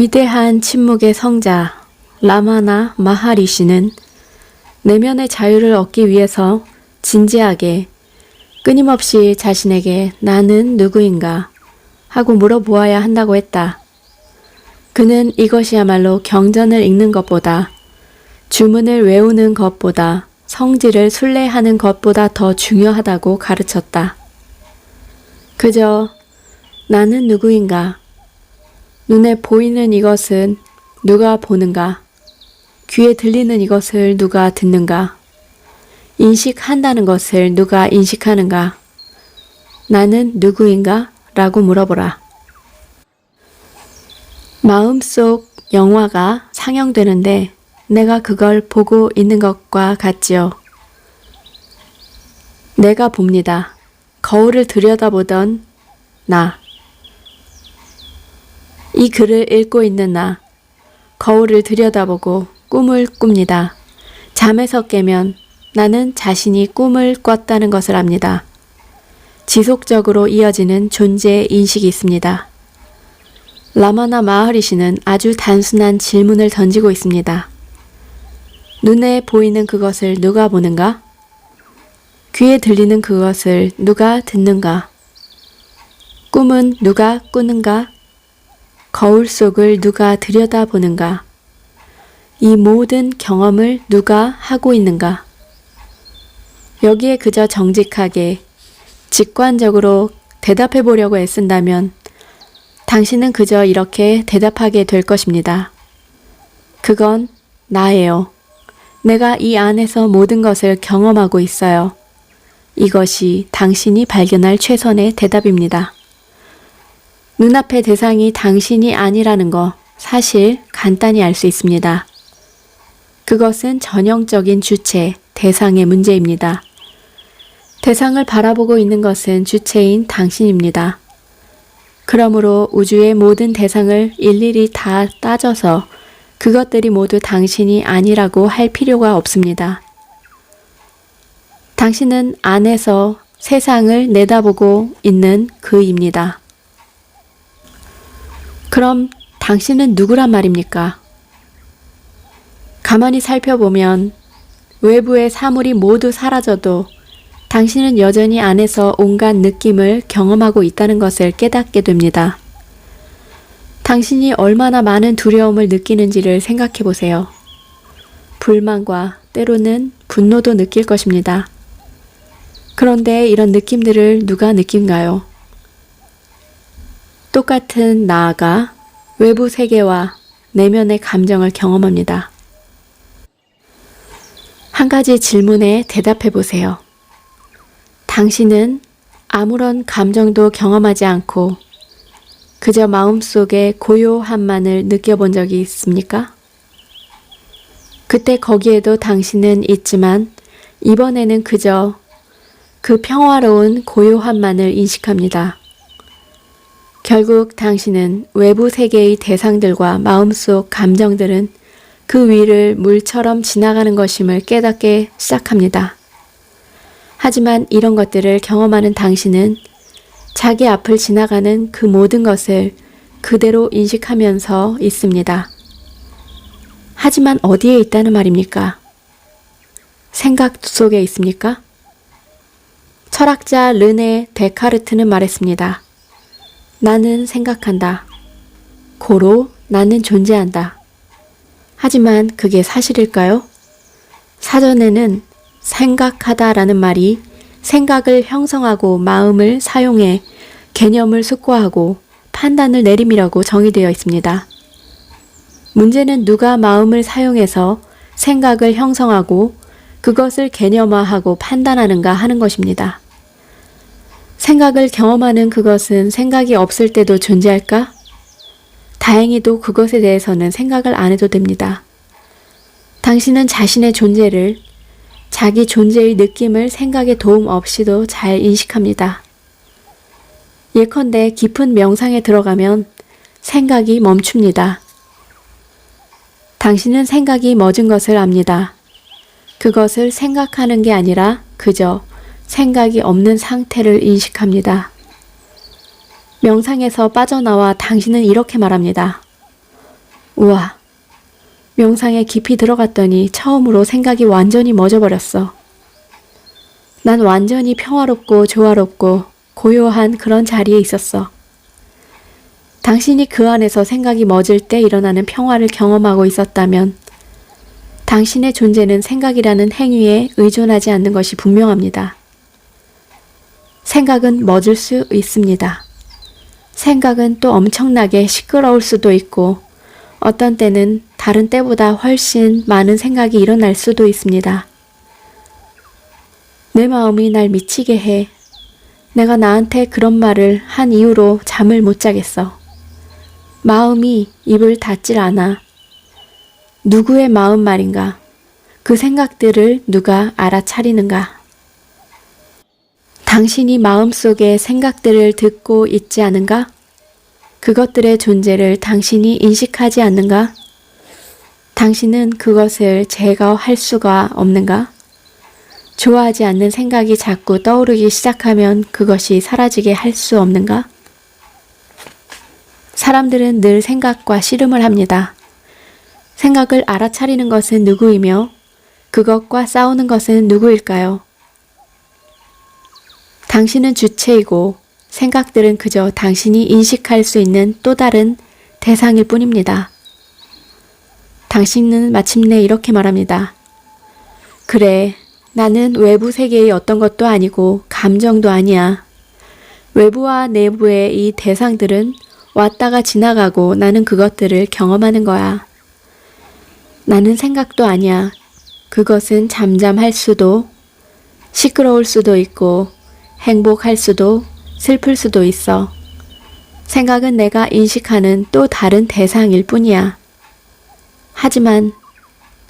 위대한 침묵의 성자 라마나 마하리시는 내면의 자유를 얻기 위해서 진지하게 끊임없이 자신에게 나는 누구인가 하고 물어보아야 한다고 했다. 그는 이것이야말로 경전을 읽는 것보다, 주문을 외우는 것보다, 성질을 순례하는 것보다 더 중요하다고 가르쳤다. 그저 나는 누구인가, 눈에 보이는 이것은 누가 보는가, 귀에 들리는 이것을 누가 듣는가, 인식한다는 것을 누가 인식하는가, 나는 누구인가? 라고 물어보라. 마음속 영화가 상영되는데 내가 그걸 보고 있는 것과 같지요. 내가 봅니다. 거울을 들여다보던 나. 이 글을 읽고 있는 나. 거울을 들여다보고 꿈을 꿉니다. 잠에서 깨면 나는 자신이 꿈을 꿨다는 것을 압니다. 지속적으로 이어지는 존재의 인식이 있습니다. 라마나 마하리시는 아주 단순한 질문을 던지고 있습니다. 눈에 보이는 그것을 누가 보는가? 귀에 들리는 그것을 누가 듣는가? 꿈은 누가 꾸는가? 거울 속을 누가 들여다보는가? 이 모든 경험을 누가 하고 있는가? 여기에 그저 정직하게, 직관적으로 대답해 보려고 애쓴다면 당신은 그저 이렇게 대답하게 될 것입니다. 그건 나예요. 내가 이 안에서 모든 것을 경험하고 있어요. 이것이 당신이 발견할 최선의 대답입니다. 눈앞의 대상이 당신이 아니라는 거 사실 간단히 알 수 있습니다. 그것은 전형적인 주체, 대상의 문제입니다. 대상을 바라보고 있는 것은 주체인 당신입니다. 그러므로 우주의 모든 대상을 일일이 다 따져서 그것들이 모두 당신이 아니라고 할 필요가 없습니다. 당신은 안에서 세상을 내다보고 있는 그입니다. 그럼 당신은 누구란 말입니까? 가만히 살펴보면 외부의 사물이 모두 사라져도 당신은 여전히 안에서 온갖 느낌을 경험하고 있다는 것을 깨닫게 됩니다. 당신이 얼마나 많은 두려움을 느끼는지를 생각해 보세요. 불만과 때로는 분노도 느낄 것입니다. 그런데 이런 느낌들을 누가 느낀가요? 똑같은 나가 외부 세계와 내면의 감정을 경험합니다. 한 가지 질문에 대답해 보세요. 당신은 아무런 감정도 경험하지 않고 그저 마음속의 고요함만을 느껴본 적이 있습니까? 그때 거기에도 당신은 있지만 이번에는 그저 그 평화로운 고요함만을 인식합니다. 결국 당신은 외부 세계의 대상들과 마음속 감정들은 그 위를 물처럼 지나가는 것임을 깨닫게 시작합니다. 하지만 이런 것들을 경험하는 당신은 자기 앞을 지나가는 그 모든 것을 그대로 인식하면서 있습니다. 하지만 어디에 있다는 말입니까? 생각 속에 있습니까? 철학자 르네 데카르트는 말했습니다. 나는 생각한다. 고로 나는 존재한다. 하지만 그게 사실일까요? 사전에는 생각하다라는 말이 생각을 형성하고 마음을 사용해 개념을 숙고하고 판단을 내림이라고 정의되어 있습니다. 문제는 누가 마음을 사용해서 생각을 형성하고 그것을 개념화하고 판단하는가 하는 것입니다. 생각을 경험하는 그것은 생각이 없을 때도 존재할까? 다행히도 그것에 대해서는 생각을 안 해도 됩니다. 당신은 자신의 존재를, 자기 존재의 느낌을 생각의 도움 없이도 잘 인식합니다. 예컨대 깊은 명상에 들어가면 생각이 멈춥니다. 당신은 생각이 멎은 것을 압니다. 그것을 생각하는 게 아니라 그저 생각이 없는 상태를 인식합니다. 명상에서 빠져나와 당신은 이렇게 말합니다. 우와, 명상에 깊이 들어갔더니 처음으로 생각이 완전히 멎어버렸어. 난 완전히 평화롭고 조화롭고 고요한 그런 자리에 있었어. 당신이 그 안에서 생각이 멎을 때 일어나는 평화를 경험하고 있었다면 당신의 존재는 생각이라는 행위에 의존하지 않는 것이 분명합니다. 생각은 멎을 수 있습니다. 생각은 또 엄청나게 시끄러울 수도 있고 어떤 때는 다른 때보다 훨씬 많은 생각이 일어날 수도 있습니다. 내 마음이 날 미치게 해. 내가 나한테 그런 말을 한 이후로 잠을 못 자겠어. 마음이 입을 닫질 않아. 누구의 마음 말인가? 그 생각들을 누가 알아차리는가? 당신이 마음속의 생각들을 듣고 있지 않은가? 그것들의 존재를 당신이 인식하지 않는가? 당신은 그것을 제거할 수가 없는가? 좋아하지 않는 생각이 자꾸 떠오르기 시작하면 그것이 사라지게 할 수 없는가? 사람들은 늘 생각과 씨름을 합니다. 생각을 알아차리는 것은 누구이며 그것과 싸우는 것은 누구일까요? 당신은 주체이고 생각들은 그저 당신이 인식할 수 있는 또 다른 대상일 뿐입니다. 당신은 마침내 이렇게 말합니다. 그래, 나는 외부 세계의 어떤 것도 아니고 감정도 아니야. 외부와 내부의 이 대상들은 왔다가 지나가고 나는 그것들을 경험하는 거야. 나는 생각도 아니야. 그것은 잠잠할 수도, 시끄러울 수도 있고, 행복할 수도, 슬플 수도 있어. 생각은 내가 인식하는 또 다른 대상일 뿐이야. 하지만,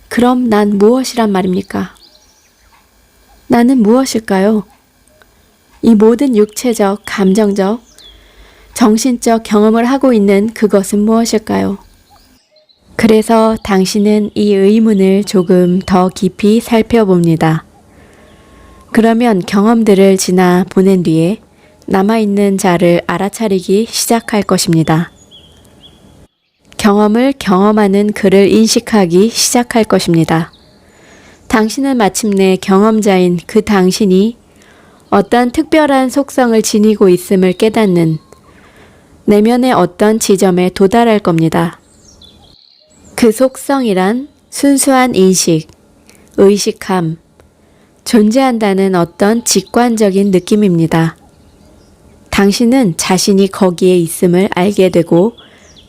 그럼 난 무엇이란 말입니까? 나는 무엇일까요? 이 모든 육체적, 감정적, 정신적 경험을 하고 있는 그것은 무엇일까요? 그래서 당신은 이 의문을 조금 더 깊이 살펴봅니다. 그러면 경험들을 지나 보낸 뒤에 남아있는 자를 알아차리기 시작할 것입니다. 경험을 경험하는 그를 인식하기 시작할 것입니다. 당신은 마침내 경험자인 그 당신이 어떤 특별한 속성을 지니고 있음을 깨닫는 내면의 어떤 지점에 도달할 겁니다. 그 속성이란 순수한 인식, 의식함, 존재한다는 어떤 직관적인 느낌입니다. 당신은 자신이 거기에 있음을 알게 되고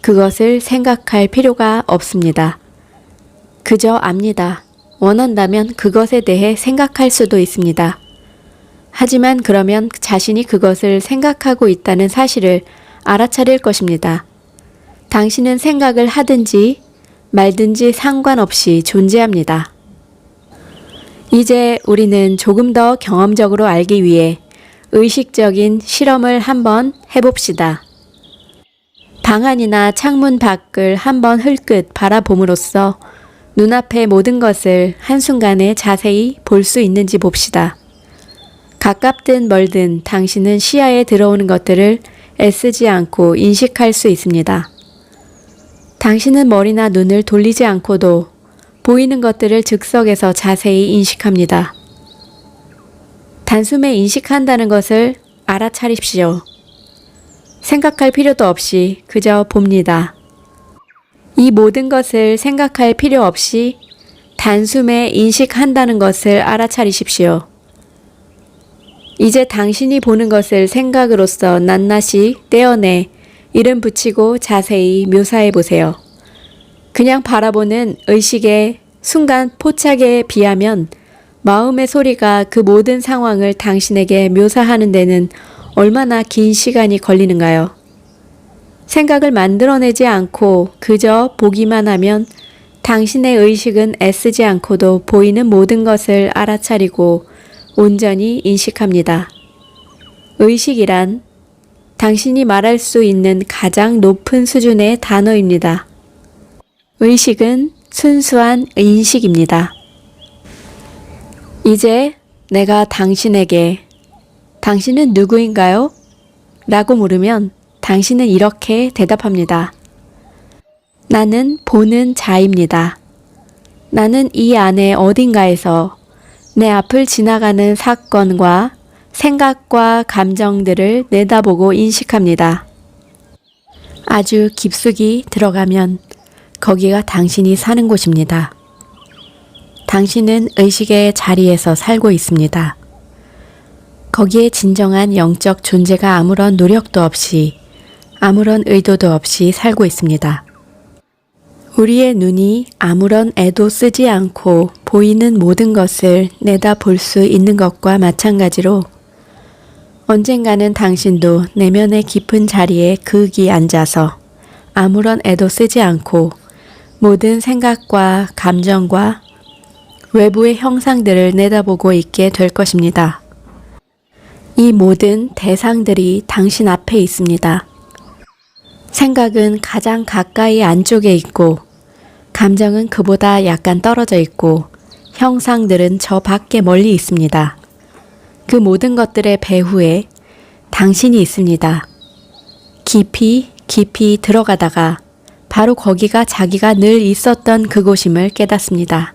그것을 생각할 필요가 없습니다. 그저 압니다. 원한다면 그것에 대해 생각할 수도 있습니다. 하지만 그러면 자신이 그것을 생각하고 있다는 사실을 알아차릴 것입니다. 당신은 생각을 하든지 말든지 상관없이 존재합니다. 이제 우리는 조금 더 경험적으로 알기 위해 의식적인 실험을 한번 해봅시다. 방 안이나 창문 밖을 한번 흘끗 바라봄으로써 눈앞의 모든 것을 한순간에 자세히 볼 수 있는지 봅시다. 가깝든 멀든 당신은 시야에 들어오는 것들을 애쓰지 않고 인식할 수 있습니다. 당신은 머리나 눈을 돌리지 않고도 보이는 것들을 즉석에서 자세히 인식합니다. 단숨에 인식한다는 것을 알아차립시오. 생각할 필요도 없이 그저 봅니다. 이 모든 것을 생각할 필요 없이 단숨에 인식한다는 것을 알아차리십시오. 이제 당신이 보는 것을 생각으로서 낱낱이 떼어내 이름 붙이고 자세히 묘사해 보세요. 그냥 바라보는 의식의 순간 포착에 비하면 마음의 소리가 그 모든 상황을 당신에게 묘사하는 데는 얼마나 긴 시간이 걸리는가요? 생각을 만들어내지 않고 그저 보기만 하면 당신의 의식은 애쓰지 않고도 보이는 모든 것을 알아차리고 온전히 인식합니다. 의식이란 당신이 말할 수 있는 가장 높은 수준의 단어입니다. 의식은 순수한 인식입니다. 이제 내가 당신에게 당신은 누구인가요? 라고 물으면 당신은 이렇게 대답합니다. 나는 보는 자입니다. 나는 이 안에 어딘가에서 내 앞을 지나가는 사건과 생각과 감정들을 내다보고 인식합니다. 아주 깊숙이 들어가면 거기가 당신이 사는 곳입니다. 당신은 의식의 자리에서 살고 있습니다. 거기에 진정한 영적 존재가 아무런 노력도 없이, 아무런 의도도 없이 살고 있습니다. 우리의 눈이 아무런 애도 쓰지 않고 보이는 모든 것을 내다볼 수 있는 것과 마찬가지로 언젠가는 당신도 내면의 깊은 자리에 극이 앉아서 아무런 애도 쓰지 않고 모든 생각과 감정과 외부의 형상들을 내다보고 있게 될 것입니다. 이 모든 대상들이 당신 앞에 있습니다. 생각은 가장 가까이 안쪽에 있고, 감정은 그보다 약간 떨어져 있고, 형상들은 저 밖에 멀리 있습니다. 그 모든 것들의 배후에 당신이 있습니다. 깊이 깊이 들어가다가 바로 거기가 자기가 늘 있었던 그곳임을 깨닫습니다.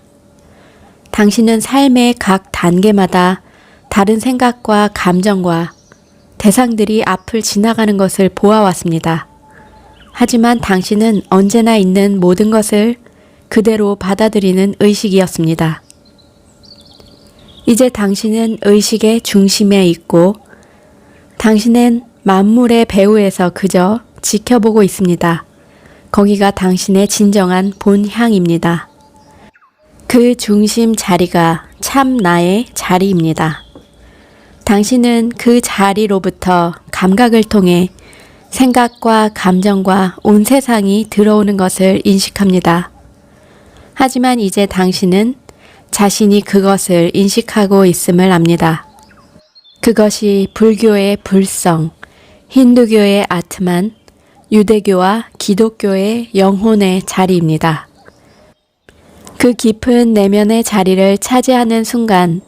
당신은 삶의 각 단계마다 다른 생각과 감정과 대상들이 앞을 지나가는 것을 보아왔습니다. 하지만 당신은 언제나 있는 모든 것을 그대로 받아들이는 의식이었습니다. 이제 당신은 의식의 중심에 있고 당신은 만물의 배후에서 그저 지켜보고 있습니다. 거기가 당신의 진정한 본향입니다. 그 중심 자리가 참 나의 자리입니다. 당신은 그 자리로부터 감각을 통해 생각과 감정과 온 세상이 들어오는 것을 인식합니다. 하지만 이제 당신은 자신이 그것을 인식하고 있음을 압니다. 그것이 불교의 불성, 힌두교의 아트만, 유대교와 기독교의 영혼의 자리입니다. 그 깊은 내면의 자리를 차지하는 순간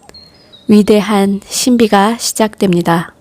위대한 신비가 시작됩니다.